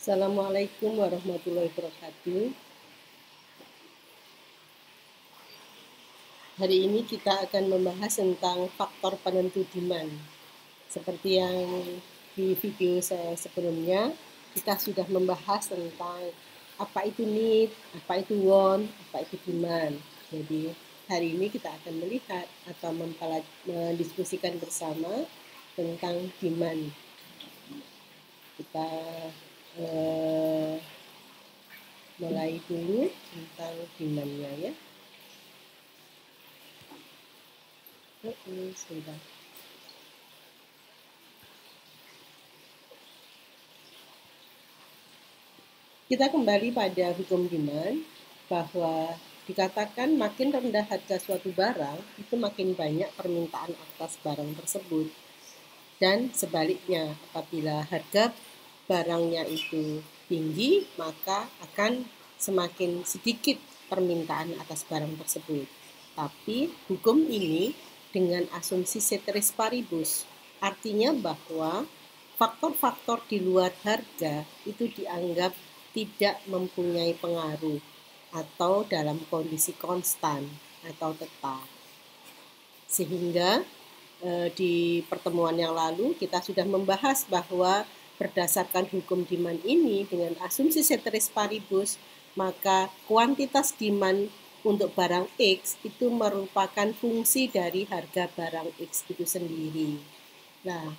Assalamualaikum warahmatullahi wabarakatuh. Hari ini kita akan membahas tentang faktor penentu demand. Seperti yang di video saya sebelumnya, kita sudah membahas tentang apa itu need, apa itu want, apa itu demand. Jadi hari ini kita akan melihat atau mendiskusikan bersama tentang demand. Kita mulai dulu tentang demand-nya ya. Sebentar. Kita kembali pada hukum demand bahwa dikatakan makin rendah harga suatu barang itu makin banyak permintaan atas barang tersebut, dan sebaliknya apabila harga barangnya itu tinggi maka akan semakin sedikit permintaan atas barang tersebut. Tapi hukum ini dengan asumsi ceteris paribus, artinya bahwa faktor-faktor di luar harga itu dianggap tidak mempunyai pengaruh atau dalam kondisi konstan atau tetap. Sehingga di pertemuan yang lalu kita sudah membahas bahwa berdasarkan hukum demand ini dengan asumsi ceteris paribus, maka kuantitas demand untuk barang X itu merupakan fungsi dari harga barang X itu sendiri. Nah,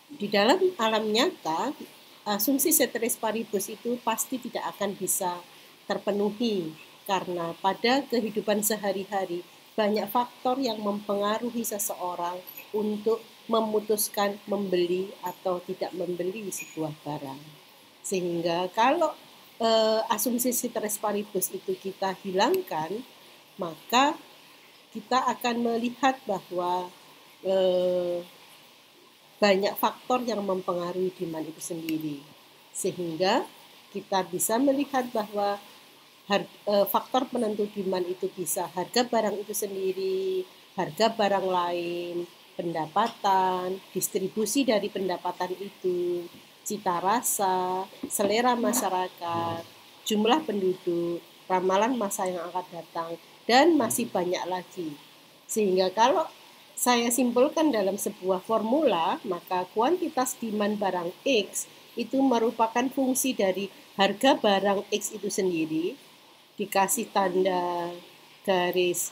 di dalam alam nyata, asumsi ceteris paribus itu pasti tidak akan bisa terpenuhi karena pada kehidupan sehari-hari banyak faktor yang mempengaruhi seseorang untuk memutuskan membeli atau tidak membeli sebuah barang. Sehingga kalau asumsi ceteris paribus itu kita hilangkan, maka kita akan melihat bahwa banyak faktor yang mempengaruhi demand itu sendiri, sehingga kita bisa melihat bahwa faktor penentu demand itu bisa harga barang itu sendiri, harga barang lain, pendapatan, distribusi dari pendapatan itu, cita rasa, selera masyarakat, jumlah penduduk, ramalan masa yang akan datang, dan masih banyak lagi. Sehingga kalau saya simpulkan dalam sebuah formula, maka kuantitas demand barang X itu merupakan fungsi dari harga barang X itu sendiri, dikasih tanda garis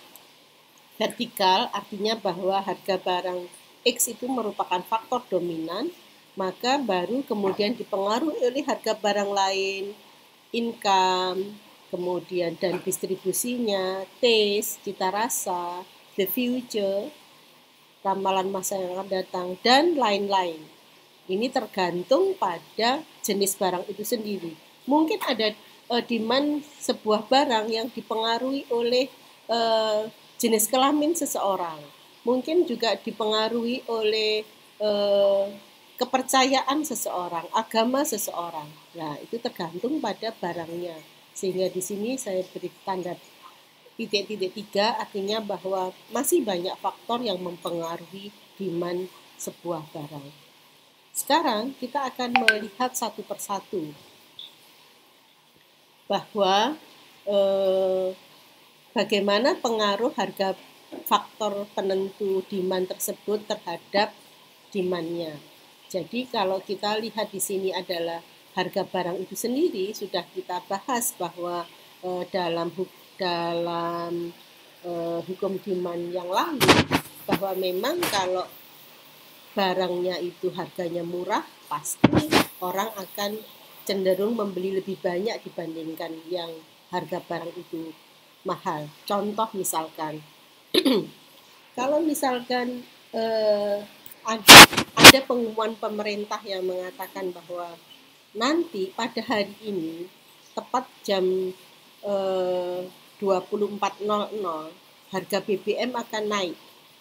vertikal, artinya bahwa harga barang X itu merupakan faktor dominan, maka baru kemudian dipengaruhi oleh harga barang lain, income, kemudian dan distribusinya, taste, cita rasa, the future, ramalan masa yang akan datang, dan lain-lain. Ini tergantung pada jenis barang itu sendiri. Mungkin ada demand sebuah barang yang dipengaruhi oleh jenis kelamin seseorang. Mungkin juga dipengaruhi oleh kepercayaan seseorang, agama seseorang. Nah, itu tergantung pada barangnya. Sehingga di sini saya beri tanda titik-titik 3, artinya bahwa masih banyak faktor yang mempengaruhi demand sebuah barang. Sekarang kita akan melihat satu persatu bahwa bagaimana pengaruh harga faktor penentu demand tersebut terhadap demand-nya. Jadi kalau kita lihat di sini adalah harga barang itu sendiri, sudah kita bahas bahwa dalam hukum demand yang lalu, bahwa memang kalau barangnya itu harganya murah, pasti orang akan cenderung membeli lebih banyak dibandingkan yang harga barang itu mahal. Contoh misalkan, kalau misalkan ada pengumuman pemerintah yang mengatakan bahwa nanti pada hari ini tepat jam 24.00 harga BBM akan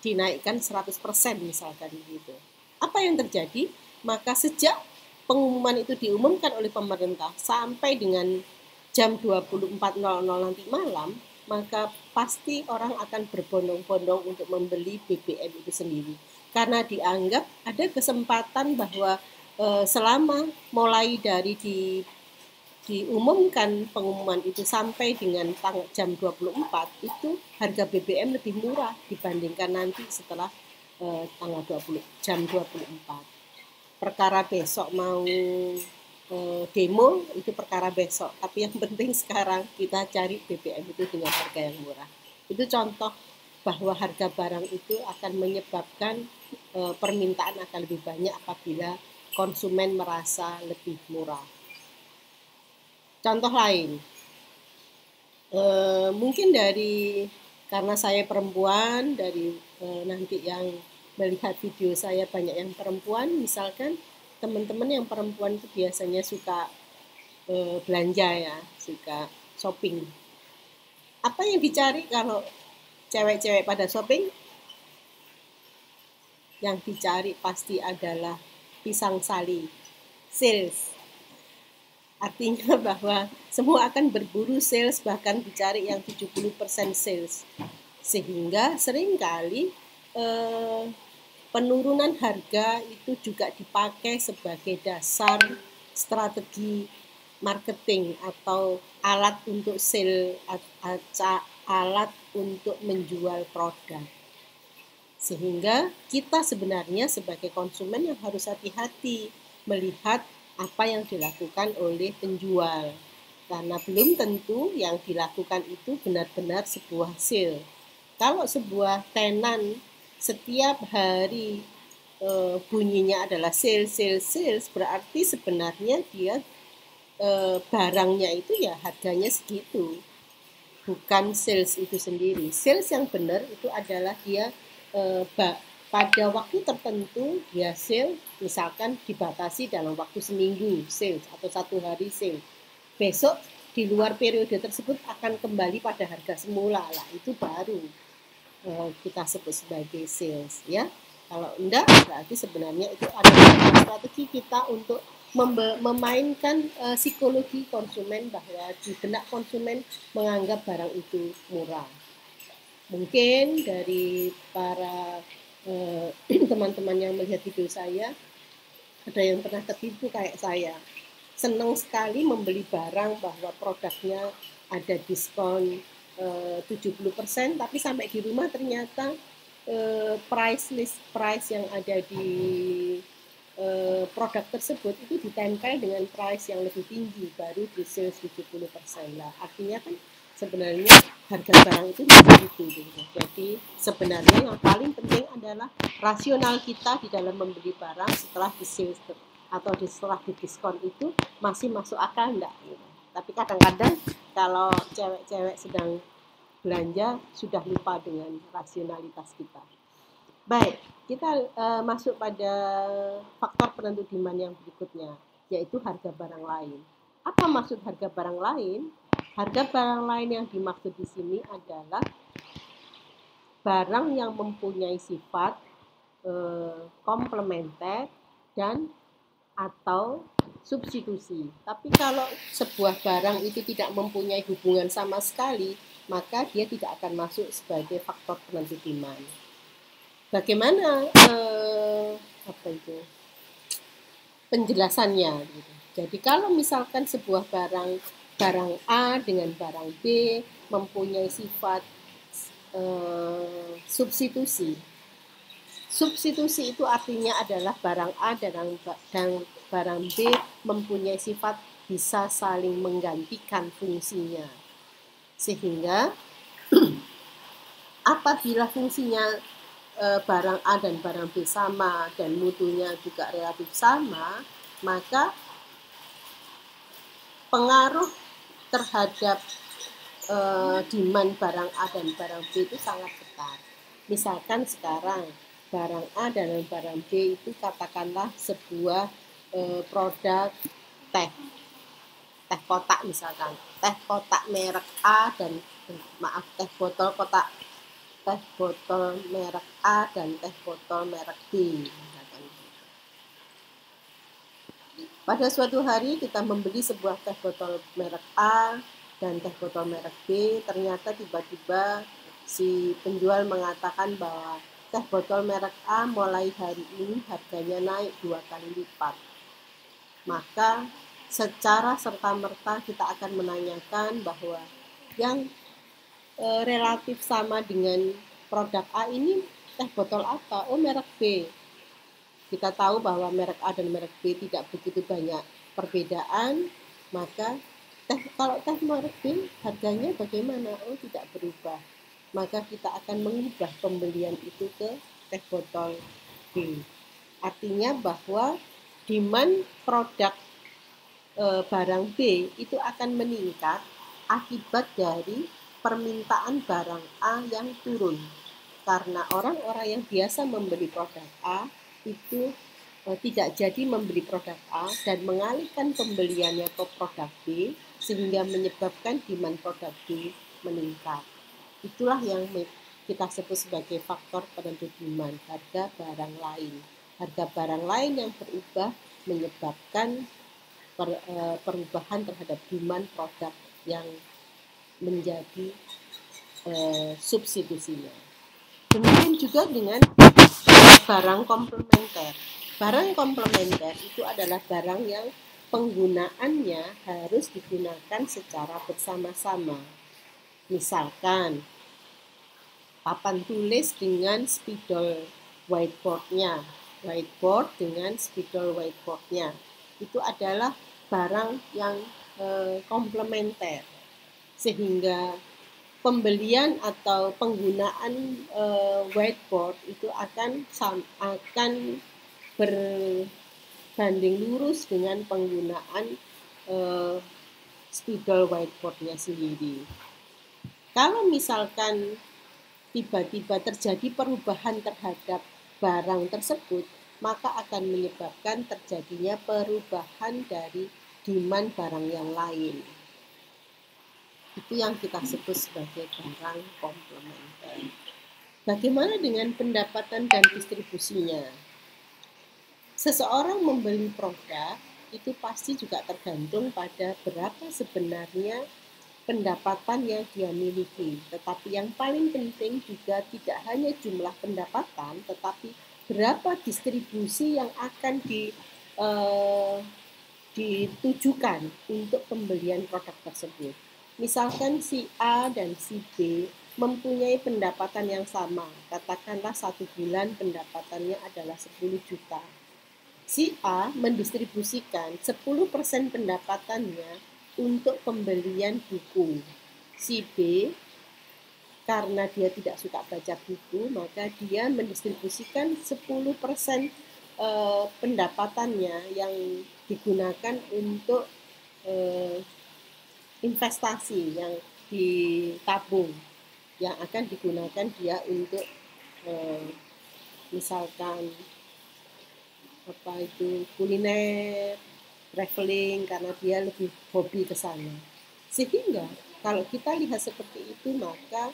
dinaikkan 100% misalkan gitu. Apa yang terjadi? Maka sejak pengumuman itu diumumkan oleh pemerintah sampai dengan jam 24.00 nanti malam, maka pasti orang akan berbondong-bondong untuk membeli BBM itu sendiri. Karena dianggap ada kesempatan bahwa selama mulai dari diumumkan pengumuman itu sampai dengan jam 24, itu harga BBM lebih murah dibandingkan nanti setelah tanggal 20 jam 24. Perkara besok mau demo itu perkara besok, tapi yang penting sekarang kita cari BBM itu dengan harga yang murah. Itu contoh bahwa harga barang itu akan menyebabkan permintaan akan lebih banyak apabila konsumen merasa lebih murah. Contoh lain, mungkin karena saya perempuan, dari nanti yang melihat video saya banyak yang perempuan, misalkan teman-teman yang perempuan itu biasanya suka belanja ya, suka shopping. Apa yang dicari kalau cewek-cewek pada shopping? Yang dicari pasti adalah pisang sali, sales. Artinya bahwa semua akan berburu sales, bahkan dicari yang 70% sales. Sehingga seringkali penurunan harga itu juga dipakai sebagai dasar strategi marketing atau alat untuk alat untuk menjual produk. Sehingga kita sebenarnya sebagai konsumen yang harus hati-hati melihat apa yang dilakukan oleh penjual, karena belum tentu yang dilakukan itu benar-benar sebuah sale. Kalau sebuah tenan setiap hari bunyinya adalah sales, berarti sebenarnya dia barangnya itu ya harganya segitu, bukan sales itu sendiri. Sales yang benar itu adalah dia pada waktu tertentu dia sale, misalkan dibatasi dalam waktu seminggu sales atau 1 hari sale. Besok di luar periode tersebut akan kembali pada harga semula lah, itu baru kita sebut sebagai sales ya. Kalau enggak, berarti sebenarnya itu adalah strategi kita untuk memainkan psikologi konsumen, bahwa di benak konsumen menganggap barang itu murah. Mungkin dari para teman-teman yang melihat video saya, ada yang pernah tertipu kayak saya. Senang sekali membeli barang bahwa produknya ada diskon 70%, tapi sampai di rumah ternyata price yang ada di produk tersebut itu ditempel dengan price yang lebih tinggi, baru di sales 70% lah. Artinya kan sebenarnya harga barang itu begitu. Jadi sebenarnya yang paling penting adalah rasional kita di dalam membeli barang setelah di sales atau setelah di diskon itu masih masuk akal enggak gitu. Tapi kadang-kadang kalau cewek-cewek sedang belanja sudah lupa dengan rasionalitas kita. Baik, kita masuk pada faktor penentu demand yang berikutnya, yaitu harga barang lain. Apa maksud harga barang lain? Harga barang lain yang dimaksud di sini adalah barang yang mempunyai sifat komplementer dan atau substitusi. Tapi kalau sebuah barang itu tidak mempunyai hubungan sama sekali, maka dia tidak akan masuk sebagai faktor penentu demand. Bagaimana penjelasannya? Gitu. Jadi kalau misalkan sebuah barang A dengan barang B mempunyai sifat substitusi. Substitusi itu artinya adalah barang A dan barang B mempunyai sifat bisa saling menggantikan fungsinya. Sehingga apabila fungsinya barang A dan barang B sama dan mutunya juga relatif sama, maka pengaruh terhadap demand barang A dan barang B itu sangat ketat. Misalkan sekarang barang A dan barang B itu katakanlah sebuah produk teh kotak, misalkan teh kotak merek A dan teh botol merek A dan teh botol merek B. Pada suatu hari kita membeli sebuah teh botol merek A dan teh botol merek B, ternyata tiba-tiba si penjual mengatakan bahwa teh botol merek A mulai hari ini harganya naik 2 kali lipat. Maka secara serta-merta kita akan menanyakan bahwa yang relatif sama dengan produk A ini teh botol apa? Oh, merek B. Kita tahu bahwa merek A dan merek B tidak begitu banyak perbedaan, maka kalau teh merek B harganya bagaimana? Oh, tidak berubah. Maka kita akan mengubah pembelian itu ke teh botol B. Artinya bahwa demand produk barang B itu akan meningkat akibat dari permintaan barang A yang turun. Karena orang-orang yang biasa membeli produk A itu tidak jadi membeli produk A dan mengalihkan pembeliannya ke produk B sehingga menyebabkan demand produk B meningkat. Itulah yang kita sebut sebagai faktor penentu demand, harga barang lain. Harga barang lain yang berubah menyebabkan perubahan terhadap demand produk yang menjadi substitusinya. Demikian juga dengan barang komplementer. Barang komplementer itu adalah barang yang penggunaannya harus digunakan secara bersama-sama. Misalkan papan tulis dengan spidol whiteboardnya, whiteboard dengan spidol whiteboardnya, itu adalah barang yang komplementer, sehingga pembelian atau penggunaan whiteboard itu akan berbanding lurus dengan penggunaan spidol whiteboardnya sendiri. Kalau misalkan tiba-tiba terjadi perubahan terhadap barang tersebut, maka akan menyebabkan terjadinya perubahan dari demand barang yang lain. Itu yang kita sebut sebagai barang komplementer. Bagaimana dengan pendapatan dan distribusinya? Seseorang membeli produk itu pasti juga tergantung pada berapa sebenarnya pendapatan yang dia miliki. Tetapi yang paling penting juga tidak hanya jumlah pendapatan, tetapi berapa distribusi yang akan ditujukan untuk pembelian produk tersebut. Misalkan si A dan si B mempunyai pendapatan yang sama, katakanlah 1 bulan pendapatannya adalah 10 juta. Si A mendistribusikan 10% pendapatannya untuk pembelian buku. Si B, karena dia tidak suka baca buku, maka dia mendistribusikan 10% pendapatannya yang digunakan untuk investasi yang ditabung, yang akan digunakan dia untuk misalkan kuliner, traveling, karena dia lebih hobi ke sana. Sehingga kalau kita lihat seperti itu, maka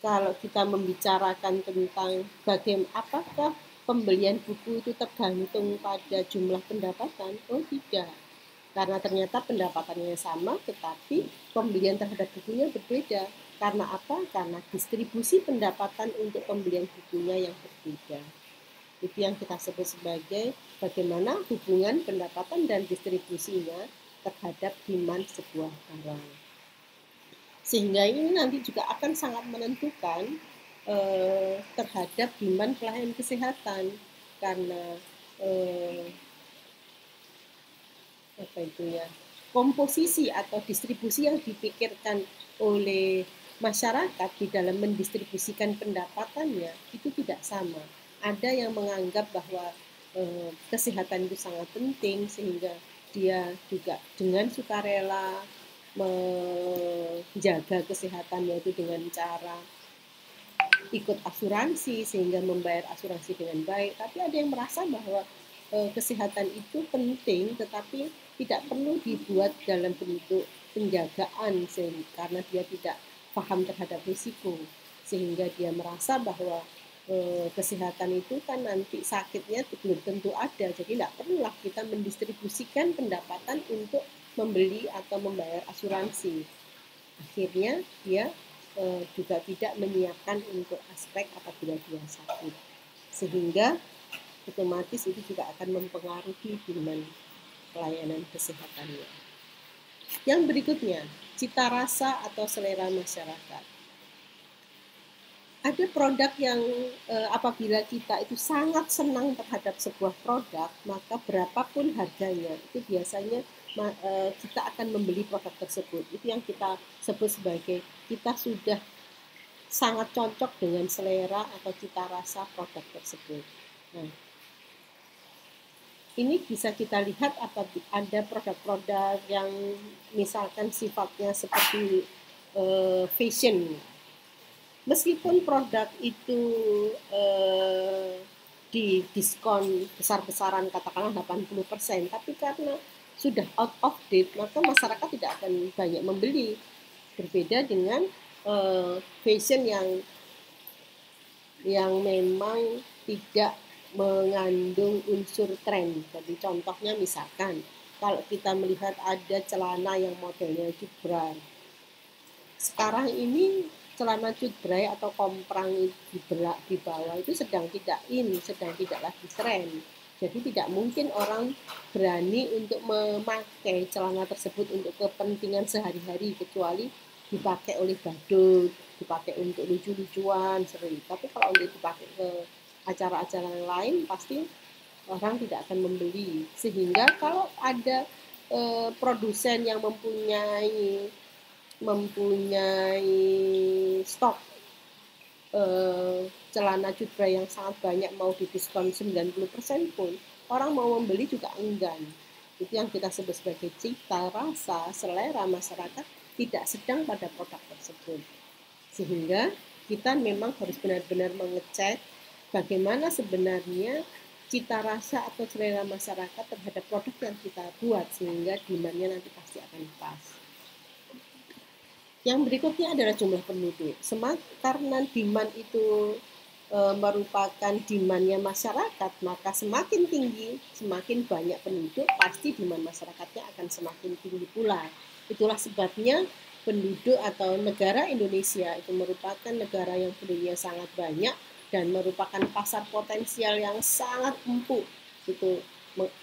kalau kita membicarakan tentang bagaimana apakah pembelian buku itu tergantung pada jumlah pendapatan, oh tidak. Karena ternyata pendapatannya sama, tetapi pembelian terhadap bukunya berbeda. Karena apa? Karena distribusi pendapatan untuk pembelian bukunya yang berbeda. Itu yang kita sebut sebagai bagaimana hubungan pendapatan dan distribusinya terhadap demand sebuah barang. Sehingga ini nanti juga akan sangat menentukan terhadap demand pelayanan kesehatan. Karena komposisi atau distribusi yang dipikirkan oleh masyarakat di dalam mendistribusikan pendapatannya itu tidak sama. Ada yang menganggap bahwa kesehatan itu sangat penting, sehingga dia juga dengan sukarela menjaga kesehatannya itu dengan cara ikut asuransi sehingga membayar asuransi dengan baik. Tapi ada yang merasa bahwa kesehatan itu penting, tetapi tidak perlu dibuat dalam bentuk penjagaan karena dia tidak paham terhadap risiko, sehingga dia merasa bahwa kesehatan itu kan nanti sakitnya belum tentu ada, jadi tidak perlulah kita mendistribusikan pendapatan untuk membeli atau membayar asuransi. Akhirnya dia juga tidak menyiapkan untuk aspek apabila dia sakit, sehingga otomatis itu juga akan mempengaruhi demand pelayanan kesehatannya. Yang berikutnya, cita rasa atau selera masyarakat. Ada produk yang apabila kita itu sangat senang terhadap sebuah produk, maka berapapun harganya itu biasanya kita akan membeli produk tersebut. Itu yang kita sebut sebagai kita sudah sangat cocok dengan selera atau cita rasa produk tersebut. Nah, ini bisa kita lihat ada produk-produk yang misalkan sifatnya seperti fashion. Meskipun produk itu di diskon besar-besaran katakanlah 80%, tapi karena sudah out of date, maka masyarakat tidak akan banyak membeli. Berbeda dengan fashion yang memang tidak mengandung unsur tren. Jadi contohnya misalkan kalau kita melihat ada celana yang modelnya jubrar. Sekarang ini celana cutbray atau komprang di bawah itu sedang tidak lagi tren. Jadi tidak mungkin orang berani untuk memakai celana tersebut untuk kepentingan sehari-hari kecuali dipakai oleh badut, dipakai untuk lucu-lucuan sering. Tapi kalau untuk dipakai ke acara-acara lain pasti orang tidak akan membeli. Sehingga kalau ada produsen yang mempunyai stok celana cutbray yang sangat banyak mau didiskon 90% pun orang mau membeli juga enggan. Itu yang kita sebut sebagai cita rasa selera masyarakat tidak sedang pada produk tersebut. Sehingga kita memang harus benar-benar mengecek bagaimana sebenarnya cita rasa atau selera masyarakat terhadap produk yang kita buat sehingga demandnya nanti pasti akan pas. Yang berikutnya adalah jumlah penduduk. Karena demand itu merupakan demandnya masyarakat, maka semakin tinggi, semakin banyak penduduk, pasti demand masyarakatnya akan semakin tinggi pula. Itulah sebabnya penduduk atau negara Indonesia itu merupakan negara yang penduduknya sangat banyak dan merupakan pasar potensial yang sangat empuk.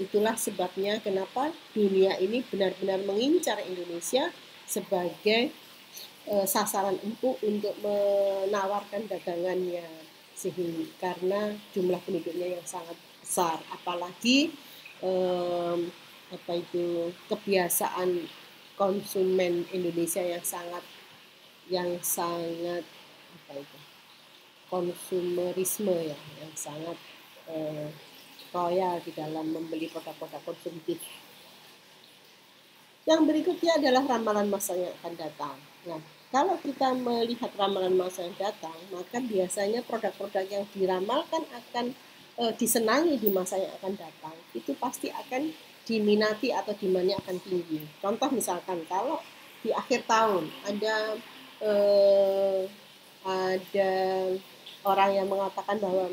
Itulah sebabnya kenapa dunia ini benar-benar mengincar Indonesia sebagai sasaran empuk untuk menawarkan dagangannya, sehingga karena jumlah penduduknya yang sangat besar, apalagi kebiasaan konsumen Indonesia yang sangat konsumerisme ya, yang sangat royal di dalam membeli produk-produk konsumtif. Yang berikutnya adalah ramalan masa yang akan datang. Nah, kalau kita melihat ramalan masa yang datang, maka biasanya produk-produk yang diramalkan akan disenangi di masa yang akan datang, itu pasti akan diminati atau demandnya akan tinggi. Contoh misalkan kalau di akhir tahun ada orang yang mengatakan bahwa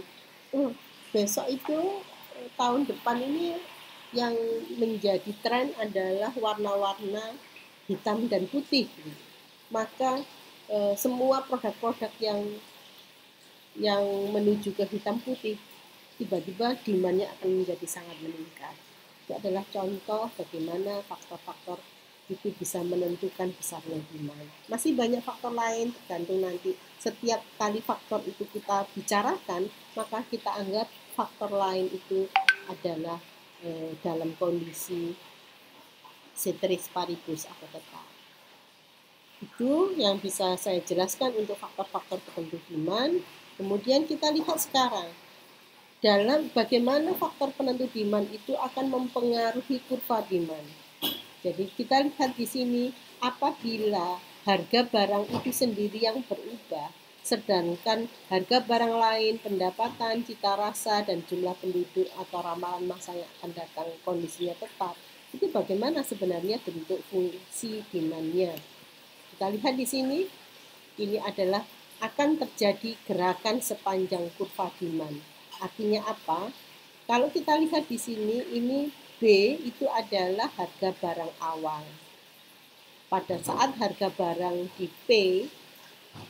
besok itu tahun depan ini yang menjadi tren adalah warna-warna hitam dan putih. Maka semua produk-produk yang menuju ke hitam putih tiba-tiba demandnya akan menjadi sangat meningkat. Itu adalah contoh bagaimana faktor-faktor itu bisa menentukan besarnya demand. Masih banyak faktor lain, tergantung nanti setiap kali faktor itu kita bicarakan, maka kita anggap faktor lain itu adalah dalam kondisi ceteris paribus atau tetap. Itu yang bisa saya jelaskan untuk faktor-faktor tertentu demand. Kemudian kita lihat sekarang dalam bagaimana faktor penentu demand itu akan mempengaruhi kurva demand. Jadi kita lihat di sini apabila harga barang itu sendiri yang berubah, sedangkan harga barang lain, pendapatan, cita rasa, dan jumlah penduduk atau ramalan masa yang akan datang kondisinya tetap, itu bagaimana sebenarnya bentuk fungsi demand-nya. Kita lihat di sini, ini adalah akan terjadi gerakan sepanjang kurva demand. Artinya apa? Kalau kita lihat di sini, ini B itu adalah harga barang awal. Pada saat harga barang di P,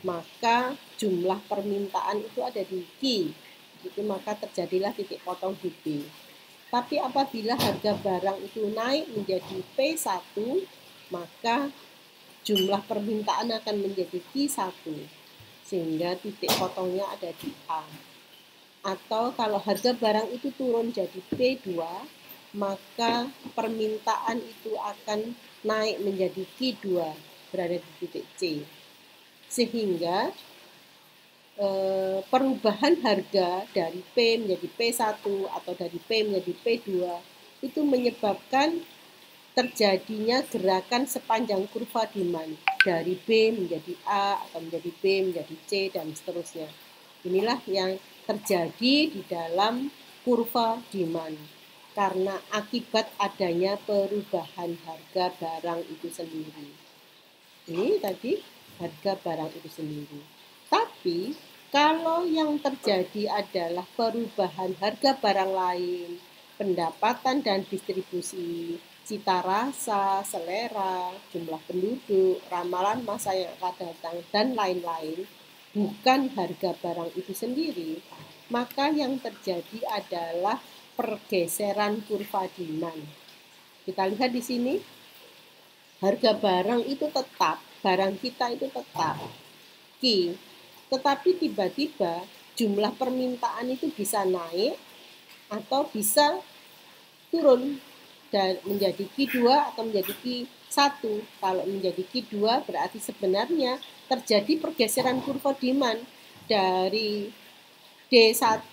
maka jumlah permintaan itu ada di Q. itu maka terjadilah titik potong di B. Tapi apabila harga barang itu naik menjadi P1, maka jumlah permintaan akan menjadi Q1, sehingga titik potongnya ada di A. Atau kalau harga barang itu turun jadi P2, maka permintaan itu akan naik menjadi Q2, berada di titik C. Sehingga perubahan harga dari P menjadi P1 atau dari P menjadi P2 itu menyebabkan terjadinya gerakan sepanjang kurva demand dari B menjadi A atau menjadi B menjadi C dan seterusnya. Inilah yang terjadi di dalam kurva demand karena akibat adanya perubahan harga barang itu sendiri. Ini tadi harga barang itu sendiri. Tapi kalau yang terjadi adalah perubahan harga barang lain, pendapatan dan distribusi, cita rasa, selera, jumlah penduduk, ramalan masa yang akan datang, dan lain-lain, bukan harga barang itu sendiri, maka yang terjadi adalah pergeseran kurva demand. Kita lihat di sini, harga barang itu tetap, barang kita itu tetap, Q. Tetapi tiba-tiba jumlah permintaan itu bisa naik atau bisa turun dan menjadi Q2 atau menjadi Q1. Kalau menjadi Q2 berarti sebenarnya terjadi pergeseran kurva demand dari D1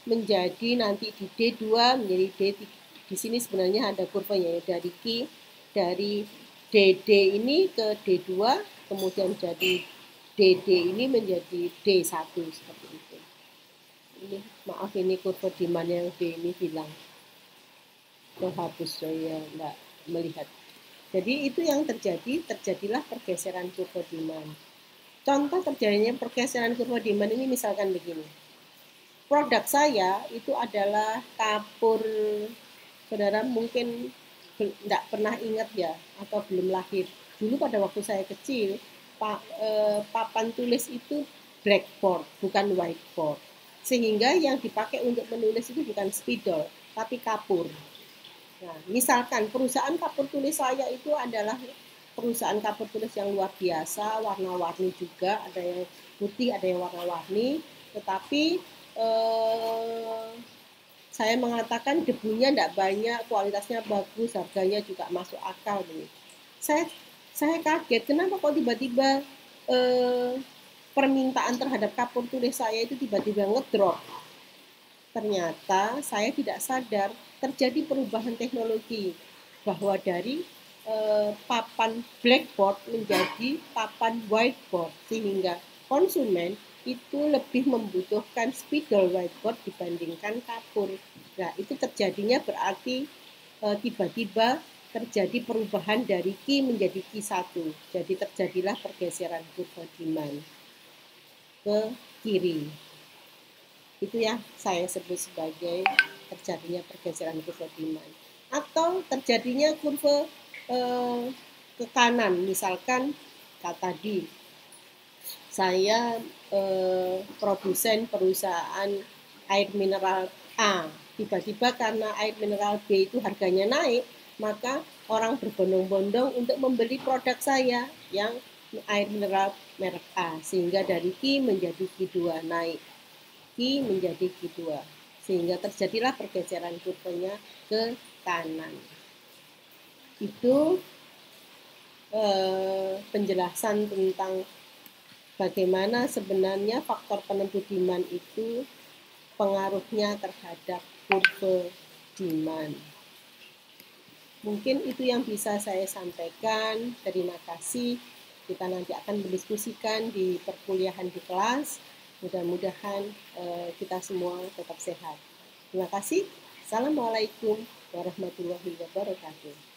menjadi nanti di D2 menjadi D3. Di sini sebenarnya ada kurvanya ya, dari Q dari DD ini ke D2 kemudian jadi DD ini menjadi D1 seperti itu. Ini maaf, ini kurva demand yang D ini hilang. Terhapus, saya enggak melihat. Jadi itu yang terjadi, terjadilah pergeseran kurva demand. Contoh terjadinya pergeseran kurva demand ini misalkan begini. Produk saya itu adalah kapur, saudara mungkin tidak pernah ingat ya, atau belum lahir. Dulu pada waktu saya kecil, papan tulis itu blackboard, bukan whiteboard. Sehingga yang dipakai untuk menulis itu bukan spidol, tapi kapur. Nah, misalkan perusahaan kapur tulis saya itu adalah perusahaan kapur tulis yang luar biasa, warna-warni juga, ada yang putih, ada yang warna-warni, tetapi saya mengatakan debunya tidak banyak, kualitasnya bagus, harganya juga masuk akal. Saya kaget, kenapa kok tiba-tiba permintaan terhadap kapur tulis saya itu tiba-tiba ngedrop. Ternyata saya tidak sadar terjadi perubahan teknologi, bahwa dari papan blackboard menjadi papan whiteboard, sehingga konsumen itu lebih membutuhkan spidol whiteboard dibandingkan kapur. Nah, itu terjadinya berarti tiba-tiba terjadi perubahan dari Q menjadi Q1. Jadi terjadilah pergeseran kurva demand ke kiri. Itu yang saya sebut sebagai terjadinya pergeseran kurva demand. Atau terjadinya kurva ke kanan, misalkan tadi saya produsen perusahaan air mineral A, tiba-tiba karena air mineral B itu harganya naik, maka orang berbondong-bondong untuk membeli produk saya yang air mineral merek A, sehingga dari Q menjadi Q2 naik, Q menjadi Q2, sehingga terjadilah pergeseran kurvanya ke kanan. Itu penjelasan tentang bagaimana sebenarnya faktor penentu demand itu pengaruhnya terhadap kurva demand. Mungkin itu yang bisa saya sampaikan. Terima kasih. Kita nanti akan mendiskusikan di perkuliahan di kelas. Mudah-mudahan kita semua tetap sehat. Terima kasih. Assalamualaikum warahmatullahi wabarakatuh.